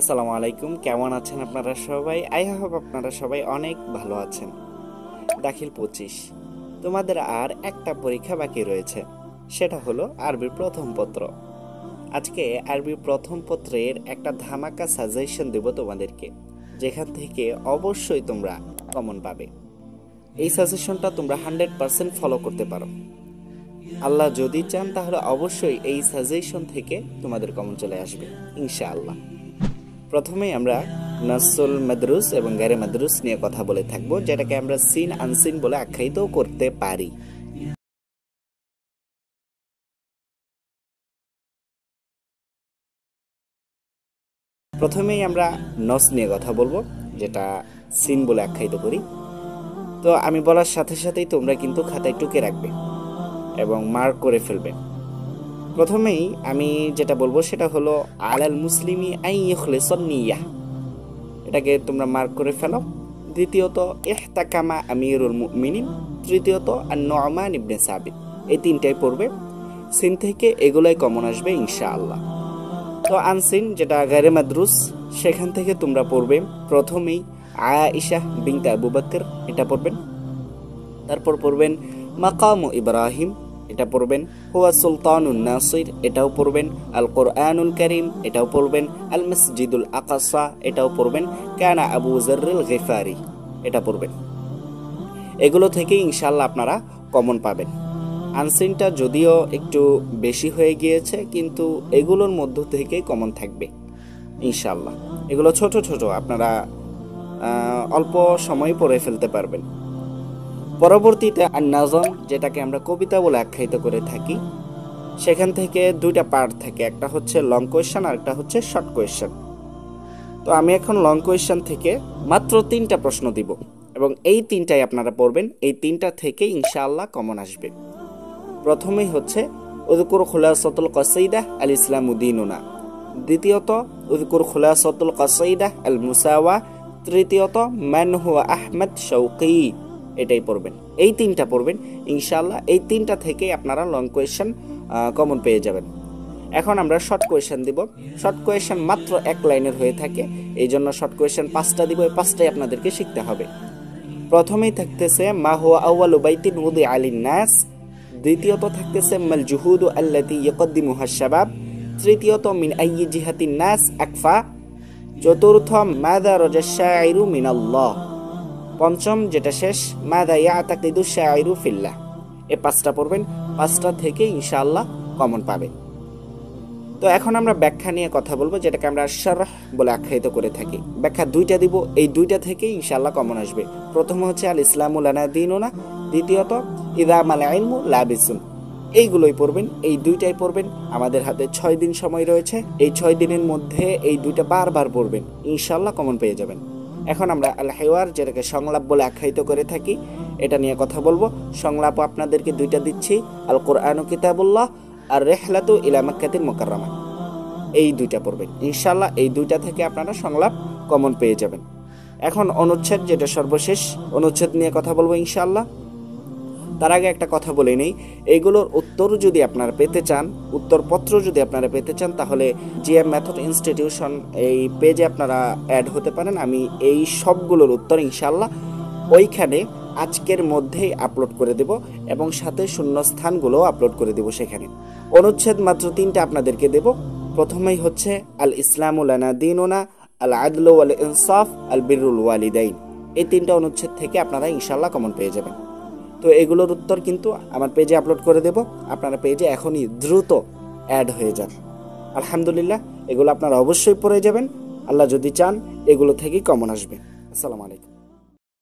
আসসালামু আলাইকুম। কেমন আছেন আপনারা সবাই? আই হোপ আপনারা সবাই অনেক ভালো আছেন। দাখিল 25 তোমাদের আর একটা পরীক্ষা বাকি রয়েছে, সেটা হলো আরবি প্রথম পত্র। আজকে আরবি প্রথম পত্রের একটা ধামাকা সাজেশন দেব তোমাদেরকে, যেখান থেকে অবশ্যই তোমরা কমন পাবে। এই সাজেশনটা তোমরা 100% ফলো করতে পারো। আল্লাহ যদি চান তাহলে অবশ্যই এই সাজেশন থেকে তোমাদের কমন চলে আসবে ইনশাআল্লাহ। প্রথমেই আমরা নাসুল মাদরুস এবং গায়রে মাদরুস নিয়ে কথা বলে থাকবো, যেটাকে আমরা সিন আনসিন বলে আখ্যায়িত করতে পারি। প্রথমেই আমরা নস নিয়ে কথা বলবো, যেটা সিন বলে আখ্যায়িত করি। তো আমি বলার সাথে সাথেই তোমরা কিন্তু খাতায় টুকে রাখবে এবং মার্ক করে ফেলবে। প্রথমেই আমি যেটা বলবো সেটা হলো আলাল মুসলিমি আই ইখলিসান নিয়াহ, এটাকে তোমরা মার্ক করে ফেলো। দ্বিতীয়ত ইহতাকামা আমিরুল মুমিনিন, তৃতীয়ত আন-নু'মান ইবনে সাবিত। এই তিনটাই পড়বে। সিন থেকে এগুলাই কমন আসবে ইনশাআল্লাহ। তো আনসিন যেটা গায়রে মাদরুস, সেখান থেকে তোমরা পড়বে প্রথমেই আয়েশা বিনতে আবু বকর, এটা পড়বেন। তারপর পড়বেন মাকামু ইব্রাহিম, এটা পড়বেন। হুয়া সুলতানুন নাসির, এটাও পড়বেন। আল কোরআনুল কারীম, এটাও পড়বেন। আল মসজিদুল আকসা, এটাও পড়বেন। কানা আবু যাররিল গিফারি, এটা পড়বেন। এগুলো থেকে ইনশাআল্লাহ আপনারা কমন পাবেন। আনসিনটা যদিও একটু বেশি হয়ে গিয়েছে, কিন্তু এগুলোর মধ্য থেকেই কমন থাকবে ইনশাআল্লাহ। এগুলো ছোট ছোট, আপনারা অল্প সময় পড়ে ফেলতে পারবেন। পরবর্তীতে আন-নাজম, যেটাকে আমরা কবিতা বলে আখ্যায়িত করে থাকি, সেখান থেকে দুইটা পার্ট থাকে, একটা হচ্ছে লং কোয়েশ্চেন আর একটা হচ্ছে শর্ট কোয়েশ্চেন। তো আমি এখন লং কোয়েশ্চেন থেকে মাত্র 3টা প্রশ্ন দিব এবং এই 3টাই আপনারা পড়বেন। এই 3টা থেকে ইনশাআল্লাহ কমন আসবে। প্রথমেই হচ্ছে উযকুর খুলাসাতুল কাসীদা আল ইসলামু দীনুনা, দ্বিতীয়ত উযকুর খুলাসাতুল কাসীদা আল মুসাওয়া, তৃতীয়ত মান হুয়া আহমদ শৌকী, এটাই পড়বেন। এই 3টা পড়বেন ইনশাআল্লাহ। এই 3টা থেকেই আপনারা লং কোয়েশ্চেন কমন পেয়ে যাবেন। এখন আমরা শর্ট কোয়েশ্চেন দিব। শর্ট কোয়েশ্চেন মাত্র 1 লাইনের হয়ে থাকে, এই জন্য শর্ট কোয়েশ্চেন 5টা দিব। এই 5টাই আপনাদেরকে শিখতে হবে। প্রথমেই থাকতেছে মা হুয়া আউয়ালু বাইতিন উযিআ লিন-নাস, দ্বিতীয়ত থাকতেছে মাল জুহুদু আল্লাতী ইয়াকদ্দিমুহা আশ-শাবাব, তৃতীয়ত মিন আইয়ি জিহাতিন নাস আকফা, চতুর্থ মাযা রাজা আশ-শাইরু মিনাল্লাহ, পঞ্চম যেটা শেষ মাযা ইয়াতাকিদু আশ-শাইরু ফিল্লাহ। এই 5টা পড়বেন। 5টা থেকে ইনশাআল্লাহ কমন পাবেন। তো এখন আমরা ব্যাখ্যা নিয়ে কথা বলবো, যেটাকে আমরা শারহ বলে আখ্যায়িত করে থাকি। ব্যাখ্যা 2টা দিব, এই 2টা থেকেই ইনশাআল্লাহ কমন আসবে। প্রথম হচ্ছে আল ইসলামু লানা দীনুনা, দ্বিতীয়ত ইযা মাল ইলমু লাবিসুন। এইগুলোই পড়বেন, এই 2টাই পড়বেন। আমাদের হাতে 6 দিন সময় রয়েছে। এই 6 দিনের মধ্যে এই 2টা বারবার পড়বেন, ইনশাআল্লাহ কমন পেয়ে যাবেন। এখন আমরা আল হিওয়ার, যেটাকে সংলাপ বলে আখ্যায়িত করে থাকি, এটা নিয়ে কথা বলবো। সংলাপ আপনাদেরকে 2টা দিচ্ছি, আল কোরআনু কিতাবুল্লাহ আর রিহলাতু ইলা মক্কাতিল মুকাররামা। এই 2টা পড়বেন ইনশাআল্লাহ। এই 2টা থেকে আপনারা সংলাপ কমন পেয়ে যাবেন। এখন অনুচ্ছেদ, যেটা সর্বশেষ, অনুচ্ছেদ নিয়ে কথা বলবো ইনশাআল্লাহ। তার আগে একটা কথা বলে নেই, এইগুলোর উত্তর যদি আপনারা পেতে চান, উত্তরপত্র যদি আপনারা পেতে চান, তাহলে জিএম মেথড ইনস্টিটিউশন এই পেজে আপনারা অ্যাড হতে পারেন। আমি এই সবগুলোর উত্তর ইনশাআল্লাহ ওইখানে আজকের মধ্যেই আপলোড করে দেব এবং সাথে শূন্যস্থানগুলো আপলোড করে দেব সেখানে। অনুচ্ছেদ মাত্র 3টা আপনাদেরকে দেব। প্রথমেই হচ্ছে আল ইসলামু লানা দীনুনা, আল আদলু ওয়াল ইনসাফ, আল বিররুল ওয়ালিদাইন। এই 3টা অনুচ্ছেদ থেকে আপনারা ইনশাআল্লাহ কমন পেয়ে যাবেন। তো এগুলোর উত্তর কিন্তু আমার পেজে আপলোড করে দেব, আপনারা পেজে এখনই দ্রুত অ্যাড হয়ে যান। আলহামদুলিল্লাহ, এগুলো আপনারা অবশ্যই পড়ে যাবেন। আল্লাহ যদি চান এগুলো থেকেই কমন আসবে। আসসালামু আলাইকুম।